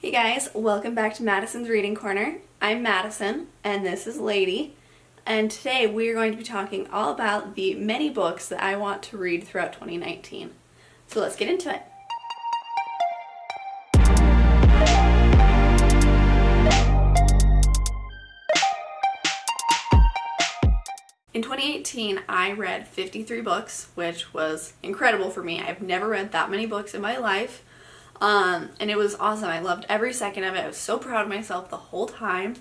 Hey guys, welcome back to Madison's Reading Corner. I'm Madison, and this is Lady, and today we are going to be talking all about the many books that I want to read throughout 2019. So let's get into it. In 2018, I read 53 books, which was incredible for me. I've never read that many books in my life. And it was awesome. I loved every second of it. I was so proud of myself the whole time.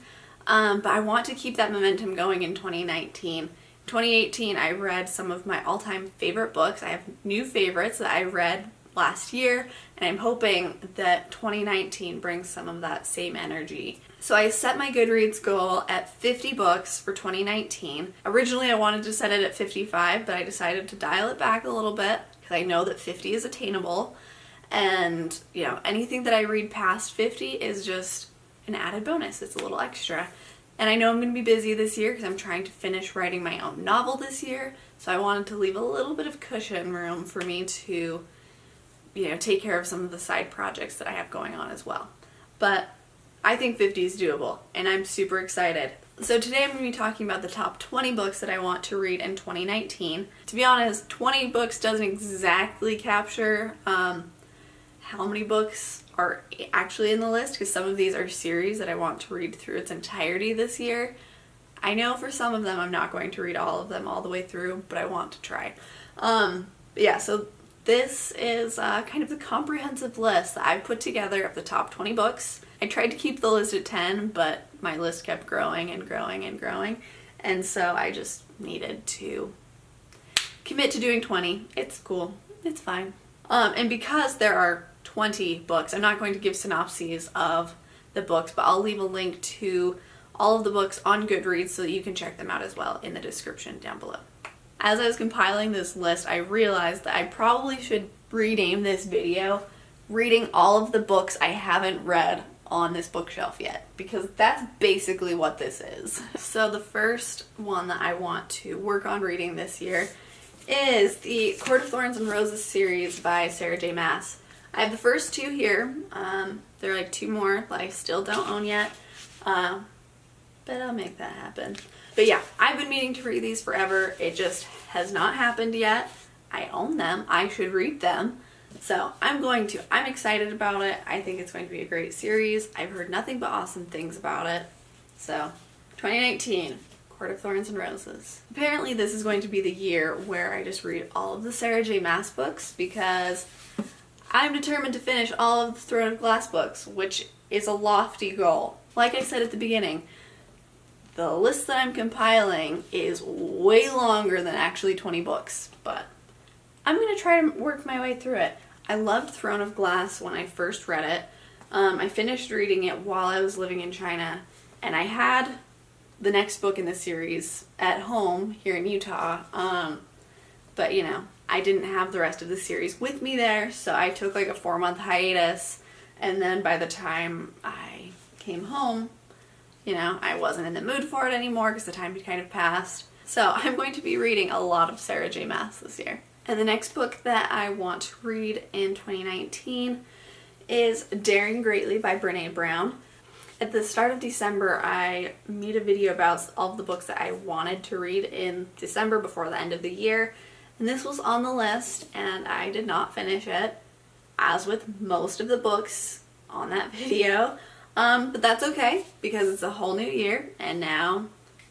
But I want to keep that momentum going in 2019. In 2018, I read some of my all-time favorite books. I have new favorites that I read last year, and I'm hoping that 2019 brings some of that same energy. So I set my Goodreads goal at 50 books for 2019. Originally, I wanted to set it at 55, but I decided to dial it back a little bit because I know that 50 is attainable. And, you know, anything that I read past 50 is just an added bonus. It's a little extra. And I know I'm going to be busy this year because I'm trying to finish writing my own novel this year. So I wanted to leave a little bit of cushion room for me to, you know, take care of some of the side projects that I have going on as well. But I think 50 is doable, and I'm super excited. So today I'm going to be talking about the top 20 books that I want to read in 2019. To be honest, 20 books doesn't exactly capture how many books are actually in the list, because some of these are series that I want to read through its entirety this year. I know for some of them I'm not going to read all of them all the way through, but I want to try. But yeah, so this is kind of the comprehensive list that I put together of the top 20 books. I tried to keep the list at 10, but my list kept growing and growing and growing, and so I just needed to commit to doing 20. It's cool. It's fine. And because there are 20 books, I'm not going to give synopses of the books, but I'll leave a link to all of the books on Goodreads so that you can check them out as well in the description down below. As I was compiling this list, I realized that I probably should rename this video Reading All of the Books I Haven't Read on This Bookshelf Yet, because that's basically what this is. So the first one that I want to work on reading this year is the Court of Thorns and Roses series by Sarah J. Maas. I have the first two here. There are like two more that I still don't own yet, but I'll make that happen. But yeah, I've been meaning to read these forever. It just has not happened yet. I own them. I should read them. So I'm going to. I'm excited about it. I think it's going to be a great series. I've heard nothing but awesome things about it. So 2019. Court of Thorns and Roses. Apparently this is going to be the year where I just read all of the Sarah J. Maas books, because I'm determined to finish all of the Throne of Glass books, which is a lofty goal. Like I said at the beginning, the list that I'm compiling is way longer than actually 20 books, but I'm going to try to work my way through it. I loved Throne of Glass when I first read it. I finished reading it while I was living in China, and I had the next book in the series at home here in Utah, but you know, I didn't have the rest of the series with me there, so I took like a 4-month hiatus, and then by the time I came home, you know, I wasn't in the mood for it anymore because the time had kind of passed. So I'm going to be reading a lot of Sarah J. Maas this year. And the next book that I want to read in 2019 is Daring Greatly by Brené Brown. At the start of December, I made a video about all of the books that I wanted to read in December before the end of the year. And this was on the list, and I did not finish it, as with most of the books on that video. But that's okay, because it's a whole new year, and now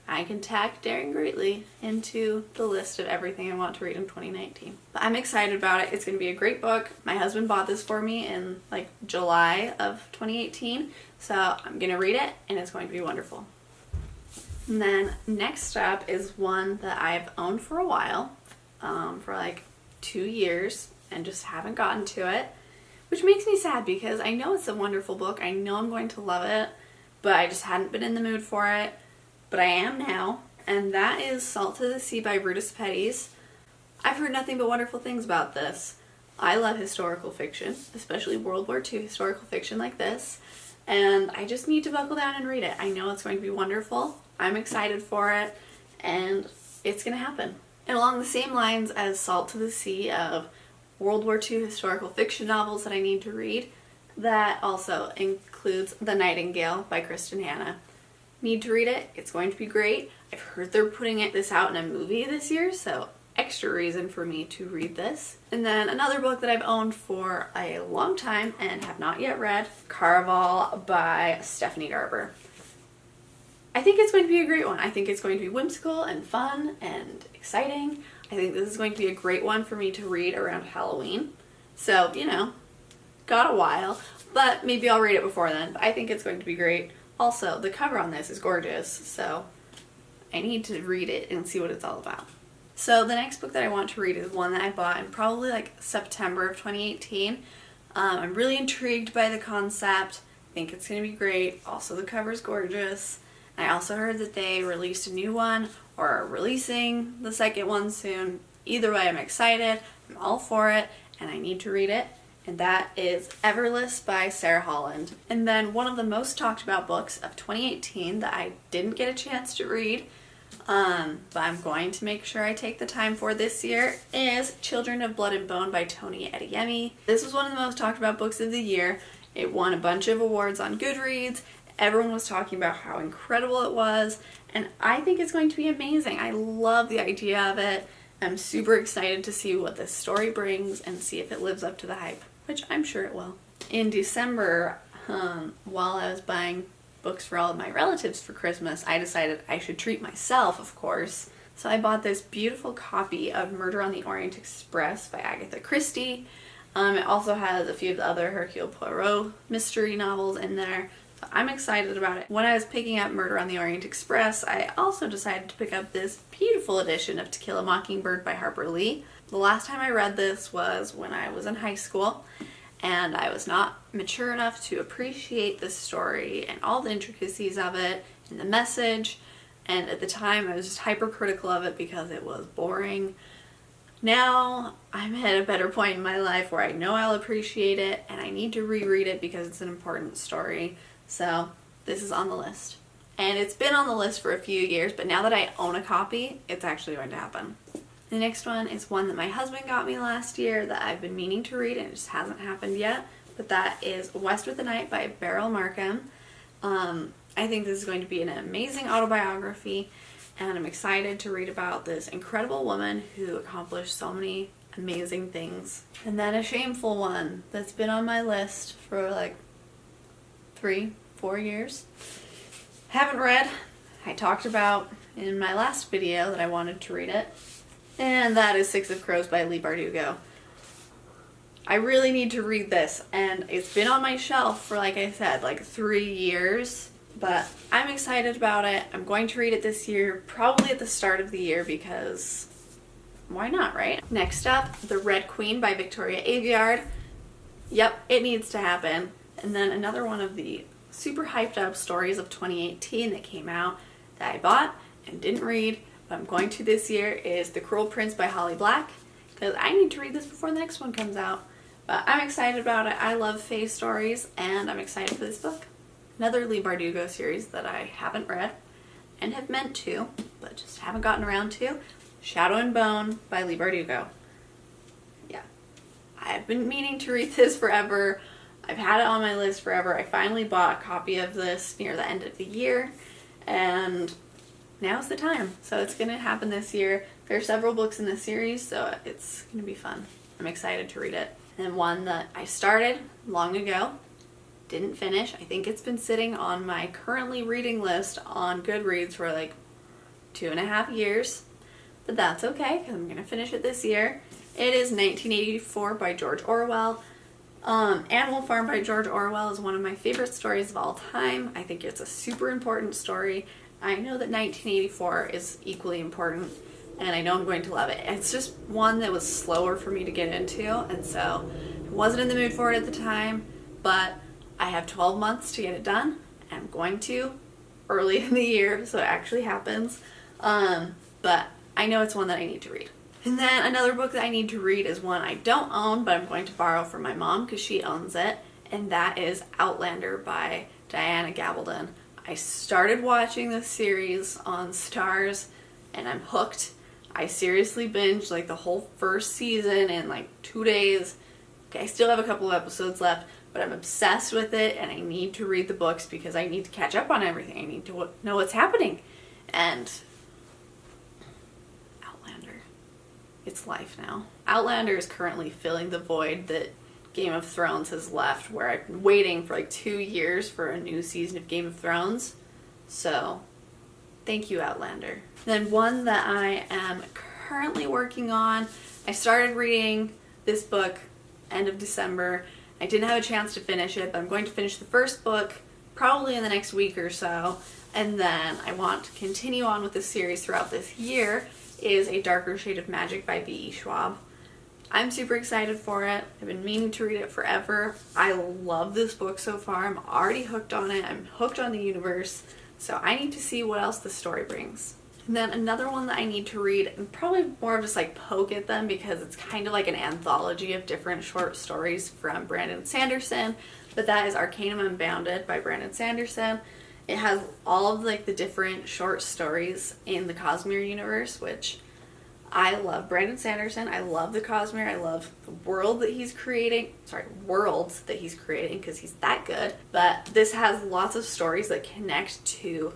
I can tack Daring Greatly into the list of everything I want to read in 2019. But I'm excited about it. It's going to be a great book. My husband bought this for me in like July of 2018, so I'm going to read it, and it's going to be wonderful. And then next up is one that I've owned for a while, for like 2 years, and just haven't gotten to it, which makes me sad because I know it's a wonderful book. I know I'm going to love it, but I just hadn't been in the mood for it. But I am now, and that is Salt to the Sea by Brutus Petties. I've heard nothing but wonderful things about this. I love historical fiction, especially World War II historical fiction like this, and I just need to buckle down and read it. I know it's going to be wonderful. I'm excited for it, and it's going to happen. And along the same lines as Salt to the Sea of World War II historical fiction novels that I need to read, that also includes The Nightingale by Kristen Hanna. Need to read it. It's going to be great. I've heard they're putting this out in a movie this year, so extra reason for me to read this. And then another book that I've owned for a long time and have not yet read, Caraval by Stephanie Garber. I think it's going to be a great one. I think it's going to be whimsical and fun and exciting. I think this is going to be a great one for me to read around Halloween. So, you know, got a while, but maybe I'll read it before then. But I think it's going to be great. Also, the cover on this is gorgeous, so I need to read it and see what it's all about. So the next book that I want to read is one that I bought in probably like September of 2018. I'm really intrigued by the concept. I think it's going to be great. Also, the cover's gorgeous. I also heard that they released a new one or are releasing the second one soon. Either way, I'm excited. I'm all for it, and I need to read it. And that is Everless by Sarah Holland. And then one of the most talked about books of 2018 that I didn't get a chance to read, but I'm going to make sure I take the time for this year, is Children of Blood and Bone by Tony Adeyemi. This was one of the most talked about books of the year. It won a bunch of awards on Goodreads. Everyone was talking about how incredible it was, and I think it's going to be amazing. I love the idea of it. I'm super excited to see what this story brings and see if it lives up to the hype, which I'm sure it will. In December, while I was buying books for all of my relatives for Christmas, I decided I should treat myself, of course. So I bought this beautiful copy of Murder on the Orient Express by Agatha Christie. It also has a few of the other Hercule Poirot mystery novels in there. So I'm excited about it. When I was picking up Murder on the Orient Express, I also decided to pick up this beautiful edition of To Kill a Mockingbird by Harper Lee. The last time I read this was when I was in high school, and I was not mature enough to appreciate this story and all the intricacies of it and the message, and at the time I was just hypercritical of it because it was boring. Now I'm at a better point in my life where I know I'll appreciate it, and I need to reread it because it's an important story. So this is on the list. And it's been on the list for a few years, but now that I own a copy, it's actually going to happen. The next one is one that my husband got me last year that I've been meaning to read and it just hasn't happened yet. But that is West with the Night by Beryl Markham. I think this is going to be an amazing autobiography, and I'm excited to read about this incredible woman who accomplished so many amazing things. And then a shameful one that's been on my list for like 3-4 years. Haven't read. I talked about in my last video that I wanted to read it. And that is Six of Crows by Leigh Bardugo. I really need to read this, and it's been on my shelf for, like I said, like 3 years, but I'm excited about it. I'm going to read it this year, probably at the start of the year, because why not, right? Next up, The Red Queen by Victoria Aveyard. Yep, it needs to happen. And then another one of the super hyped up stories of 2018 that came out that I bought and didn't read, but I'm going to this year, is The Cruel Prince by Holly Black, because I need to read this before the next one comes out. But I'm excited about it. I love fae stories, and I'm excited for this book. Another Leigh Bardugo series that I haven't read and have meant to, but just haven't gotten around to, Shadow and Bone by Leigh Bardugo. Yeah, I've been meaning to read this forever. I've had it on my list forever. I finally bought a copy of this near the end of the year, and now's the time. So it's going to happen this year. There are several books in this series, so it's going to be fun. I'm excited to read it. And one that I started long ago, didn't finish. I think it's been sitting on my currently reading list on Goodreads for like 2.5 years, but that's okay because I'm going to finish it this year. It is 1984 by George Orwell. Animal Farm by George Orwell is one of my favorite stories of all time. I think it's a super important story. I know that 1984 is equally important, and I know I'm going to love it. It's just one that was slower for me to get into, and so I wasn't in the mood for it at the time, but I have 12 months to get it done, and I'm going to early in the year, so it actually happens. But I know it's one that I need to read. And then another book that I need to read is one I don't own, but I'm going to borrow from my mom because she owns it, and that is Outlander by Diana Gabaldon. I started watching this series on Starz, and I'm hooked. I seriously binged like the whole first season in like 2 days. Okay, I still have a couple of episodes left, but I'm obsessed with it and I need to read the books because I need to catch up on everything. I need to know what's happening. And Outlander, it's life now. Outlander is currently filling the void that Game of Thrones has left, where I've been waiting for like 2 years for a new season of Game of Thrones. So thank you, Outlander. Then one that I am currently working on, I started reading this book end of December. I didn't have a chance to finish it, but I'm going to finish the first book probably in the next week or so, and then I want to continue on with this series throughout this year, is A Darker Shade of Magic by B.E. Schwab. I'm super excited for it. I've been meaning to read it forever. I love this book so far. I'm already hooked on it. I'm hooked on the universe, so I need to see what else the story brings. And then another one that I need to read, and probably more of just like poke at them because it's kind of like an anthology of different short stories from Brandon Sanderson, but that is Arcanum Unbounded by Brandon Sanderson. It has all of like the different short stories in the Cosmere universe, which I love. Brandon Sanderson, I love the Cosmere, I love the world that he's creating, worlds that he's creating because he's that good, but this has lots of stories that connect to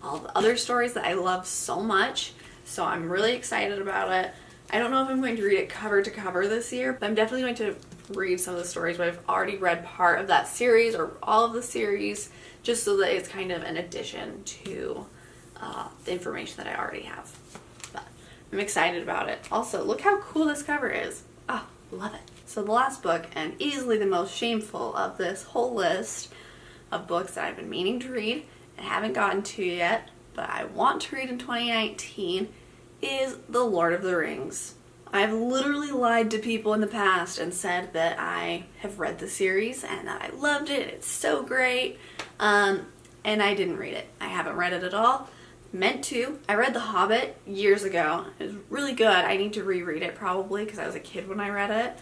all the other stories that I love so much, so I'm really excited about it. I don't know if I'm going to read it cover to cover this year, but I'm definitely going to read some of the stories, but I've already read part of that series or all of the series just so that it's kind of an addition to the information that I already have. But I'm excited about it. Also, look how cool this cover is. Oh, love it. So the last book, and easily the most shameful of this whole list of books that I've been meaning to read and haven't gotten to yet, but I want to read in 2019, is The Lord of the Rings. I've literally lied to people in the past and said that I have read the series and that I loved it, it's so great, and I didn't read it. I haven't read it at all. Meant to. I read The Hobbit years ago. It was really good. I need to reread it probably because I was a kid when I read it.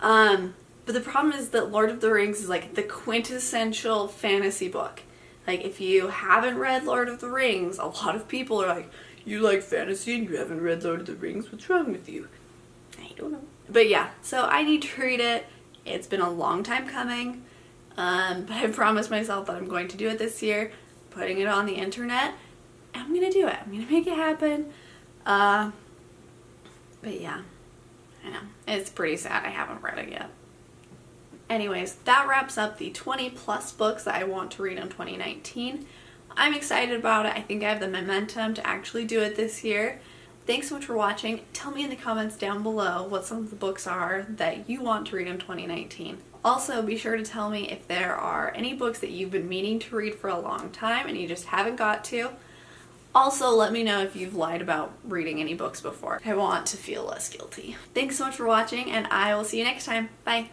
But the problem is that Lord of the Rings is like the quintessential fantasy book. Like, if you haven't read Lord of the Rings, a lot of people are like, you like fantasy and you haven't read Lord of the Rings, what's wrong with you? I don't know. But yeah, so I need to read it. It's been a long time coming, but I promised myself that I'm going to do it this year, putting it on the internet, and I'm going to do it. I'm going to make it happen. But yeah, I know. It's pretty sad I haven't read it yet. Anyways, that wraps up the 20 plus books that I want to read in 2019. I'm excited about it. I think I have the momentum to actually do it this year. Thanks so much for watching. Tell me in the comments down below what some of the books are that you want to read in 2019. Also, be sure to tell me if there are any books that you've been meaning to read for a long time and you just haven't got to. Also, let me know if you've lied about reading any books before. I want to feel less guilty. Thanks so much for watching, and I will see you next time. Bye!